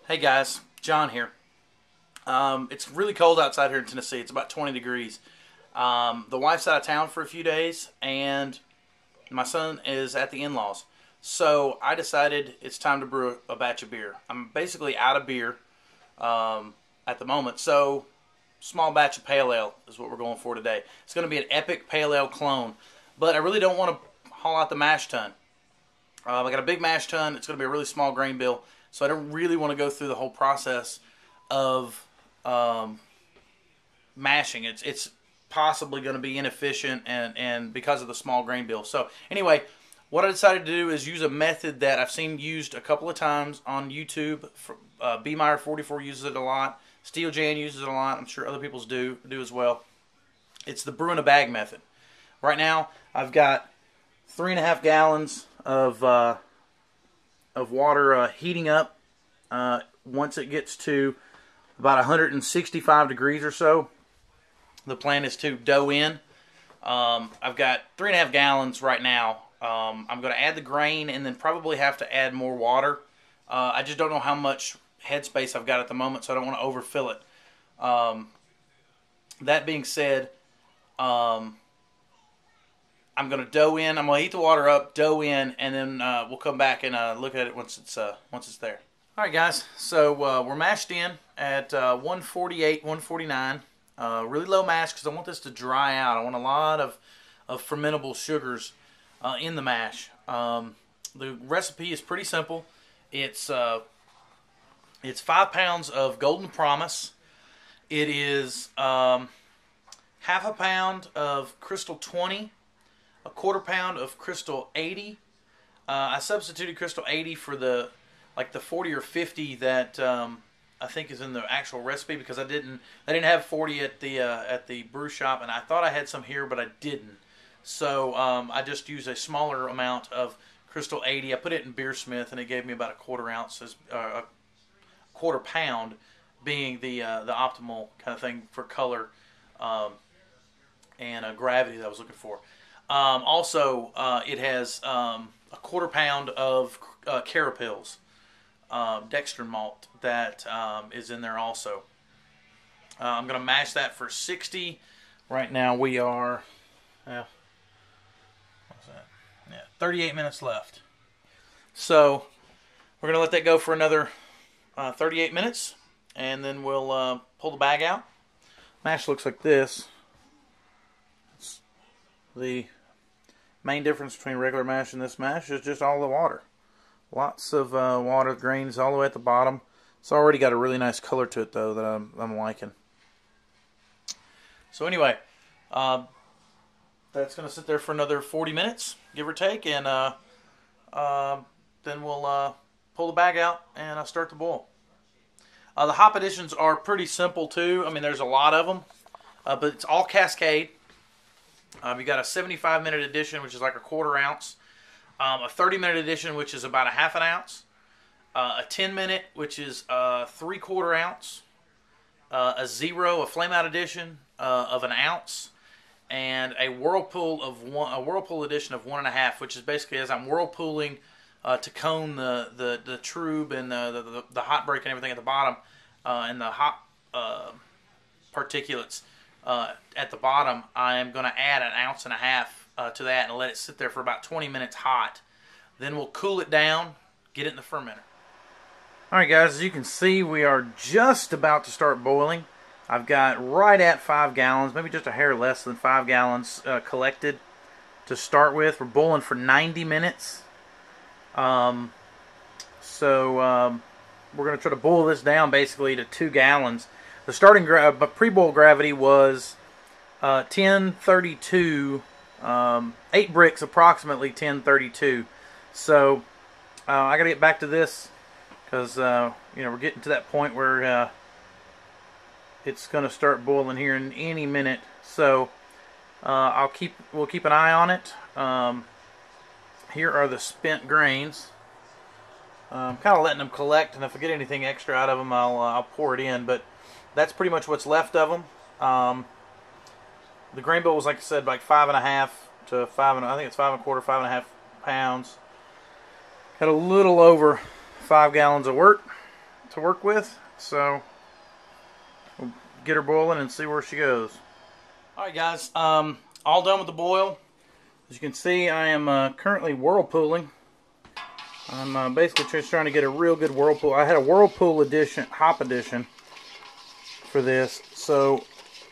Hey guys, John here. It's really cold outside here in Tennessee. It's about 20 degrees. The wife's out of town for a few days, and my son is at the in-laws. So I decided it's time to brew a batch of beer. I'm basically out of beer at the moment, so small batch of pale ale is what we're going for today. It's going to be an epic pale ale clone, but I really don't want to haul out the mash tun. I got a big mash tun. It's going to be a really small grain bill, so I don't really want to go through the whole process of mashing. It's possibly going to be inefficient and because of the small grain bill. So anyway, what I decided to do is use a method that I've seen used a couple of times on YouTube. B 44 uses it a lot. Steel Jan uses it a lot. I'm sure other people do as well. It's the brew in a bag method. Right now, I've got 3.5 gallons of water heating up. Once it gets to about 165 degrees or so, the plan is to dough in. I've got 3.5 gallons right now. I'm going to add the grain and then probably have to add more water. I just don't know how much headspace I've got at the moment, so I don't want to overfill it. That being said, I'm going to dough in. I'm going to heat the water up, dough in, and then we'll come back and look at it once it's there. All right, guys. So we're mashed in at 148, 149. Really low mash because I want this to dry out. I want a lot of fermentable sugars in the mash. The recipe is pretty simple. It's 5 pounds of Golden Promise. It is half a pound of Crystal 20. A quarter pound of Crystal 80. I substituted Crystal 80 for the 40 or 50 that I think is in the actual recipe because I didn't have 40 at the brew shop, and I thought I had some here, but I didn't. So I just used a smaller amount of Crystal 80. I put it in Beersmith, and it gave me about a quarter pound being the optimal kind of thing for color and gravity that I was looking for. Also, it has a quarter pound of Carapils, dextrin malt that is in there also. I'm going to mash that for 60. Right now we are, what's that? Yeah, 38 minutes left. So we're going to let that go for another 38 minutes, and then we'll pull the bag out. Mash looks like this. The main difference between regular mash and this mash is just all the water. Lots of water, grains all the way at the bottom. It's already got a really nice color to it, though, that I'm liking. So anyway, that's going to sit there for another 40 minutes, give or take, and then we'll pull the bag out and start the boil. The hop additions are pretty simple, too. I mean, there's a lot of them, but it's all Cascade. You got a 75-minute edition, which is like a quarter ounce, a 30-minute edition, which is about a half an ounce, a 10-minute, which is a 3/4 ounce, a zero, a flame-out edition of an ounce, and a whirlpool edition of 1.5, which is basically as I'm whirlpooling to cone the trube and the hot break and everything at the bottom, and the hot particulates. At the bottom, I am going to add 1.5 ounces to that and let it sit there for about 20 minutes hot. Then we'll cool it down, get it in the fermenter. Alright guys, as you can see, we are just about to start boiling. I've got right at 5 gallons, maybe just a hair less than 5 gallons collected to start with. We're boiling for 90 minutes. We're going to try to boil this down basically to 2 gallons. The starting pre-boil gravity was 1032, 8 bricks approximately 1032. So I got to get back to this because we're getting to that point where it's going to start boiling here in any minute. So we'll keep an eye on it. Here are the spent grains. I'm kind of letting them collect, and if I get anything extra out of them, I'll pour it in. But that's pretty much what's left of them. The grain bill was, like I said, like 5.5 to 5. I think it's 5 1/4, 5.5 pounds. Had a little over 5 gallons of wort. to work with, so we'll get her boiling and see where she goes. Alright guys, all done with the boil. As you can see, I am currently whirlpooling. I'm basically just trying to get a real good whirlpool. I had a whirlpool edition, hop edition for this, so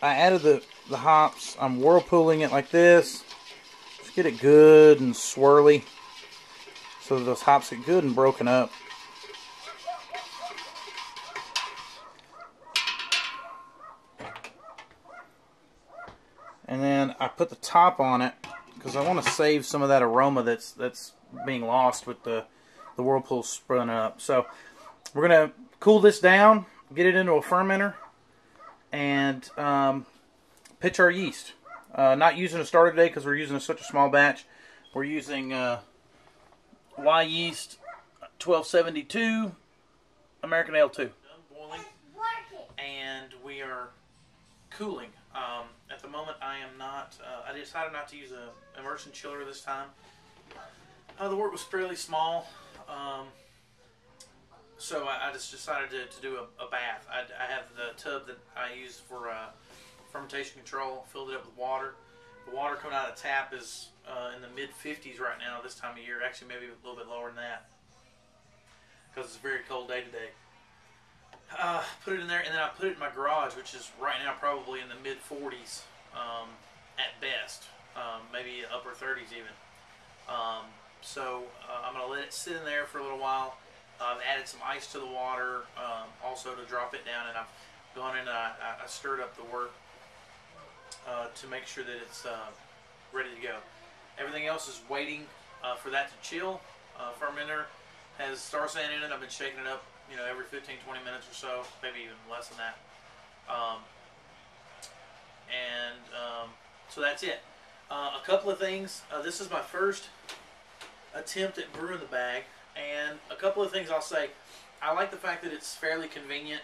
I added the hops. I'm whirlpooling it like this. Just get it good and swirly so that those hops get good and broken up. And then I put the top on it because I want to save some of that aroma that's being lost with the whirlpool spun up. So we're going to cool this down, get it into a fermenter, and pitch our yeast. Not using a starter today because we're using such a small batch. We're using Y yeast 1272 American Ale 2. Done boiling, and we are cooling. At the moment, I am not. I decided not to use an immersion chiller this time. The wort was fairly small, so I just decided to do a bath. I have the tub that I use for fermentation control, filled it up with water. The water coming out of the tap is in the mid-50s right now this time of year. Actually, maybe a little bit lower than that because it's a very cold day today. Put it in there, and then I put it in my garage, which is right now probably in the mid-40s at best, maybe upper 30s even. So I'm going to let it sit in there for a little while. I've added some ice to the water also to drop it down, and I've gone in and I stirred up the wort to make sure that it's ready to go. Everything else is waiting for that to chill. Fermenter has star sand in it. I've been shaking it up, you know, every 15-20 minutes or so, maybe even less than that. So that's it. A couple of things. This is my first attempt at brewing the bag, and a couple of things I'll say. I like the fact that it's fairly convenient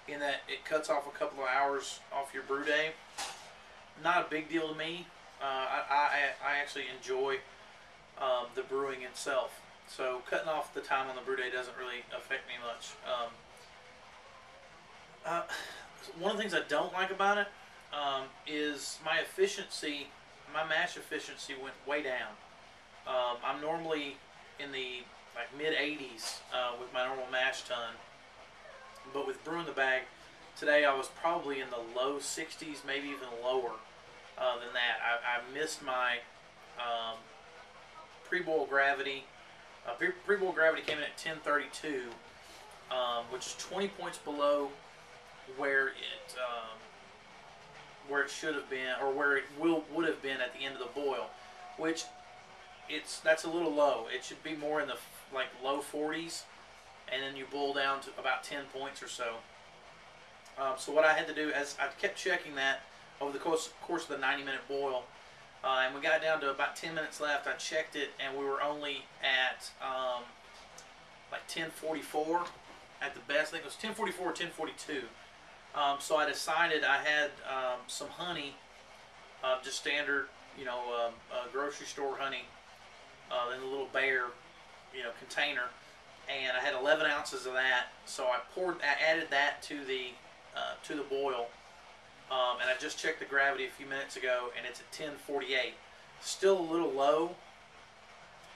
in that it cuts off a couple of hours off your brew day. Not a big deal to me. I actually enjoy the brewing itself. So cutting off the time on the brew day doesn't really affect me much. One of the things I don't like about it is my efficiency, my mash efficiency went way down. I'm normally in the mid-80s with my normal mash tun, but with brewing the bag today I was probably in the low 60s, maybe even lower than that. I missed my pre-boil gravity. Pre-boil gravity came in at 1032, which is 20 points below where it should have been, or where it would have been at the end of the boil, which that's a little low. It should be more in the low 40s, and then you boil down to about 10 points or so. So what I had to do is I kept checking that over the course of the 90-minute boil. And we got down to about 10 minutes left. I checked it, and we were only at 1044 at the best. I think it was 1044 or 1042. So I decided I had some honey, just standard, grocery store honey, in a little Bear, container, and I had 11 ounces of that. So I added that to the boil. And I just checked the gravity a few minutes ago, and it's at 1048. Still a little low.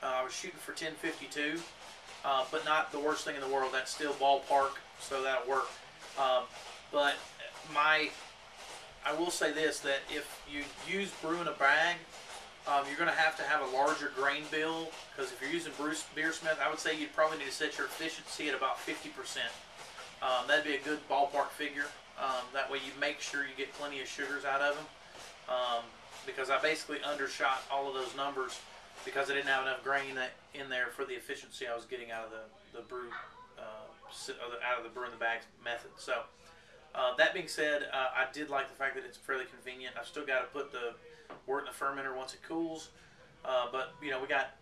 I was shooting for 1052, but not the worst thing in the world. That's still ballpark, so that'll work. But I will say this, that if you use brew in a bag, you're going to have a larger grain bill, because if you're using Beersmith, I would say you'd probably need to set your efficiency at about 50%. That'd be a good ballpark figure. That way you make sure you get plenty of sugars out of them, because I basically undershot all of those numbers because I didn't have enough grain in there for the efficiency I was getting out of the brew, out of the brew in the bags method. So that being said, I did like the fact that it's fairly convenient. I've still got to put the wort in the fermenter once it cools, but we got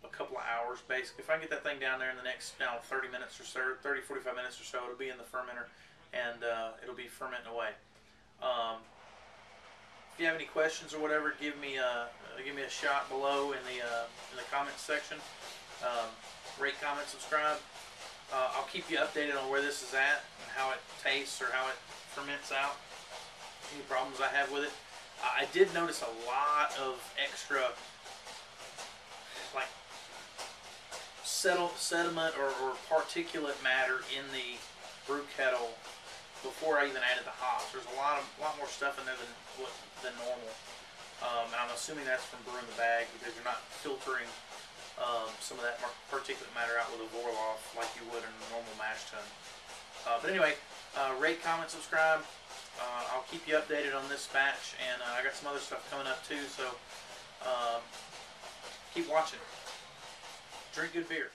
a couple of hours basically. If I can get that thing down there in the next 30 minutes or so, 30-45 minutes or so, it'll be in the fermenter, and it'll be fermenting away. If you have any questions or whatever, give me a shot below in the comments section. rate, comment, subscribe. I'll keep you updated on where this is at and how it tastes or how it ferments out. Any problems I have with it. I did notice a lot of extra, like, sediment or particulate matter in the brew kettle before I even added the hops. There's a lot more stuff in there than normal. And I'm assuming that's from brewing the bag because you're not filtering some of that particulate matter out with a Vorloff like you would in a normal mash tun. But anyway, rate, comment, subscribe. I'll keep you updated on this batch, and I got some other stuff coming up too, so keep watching. Drink good beer.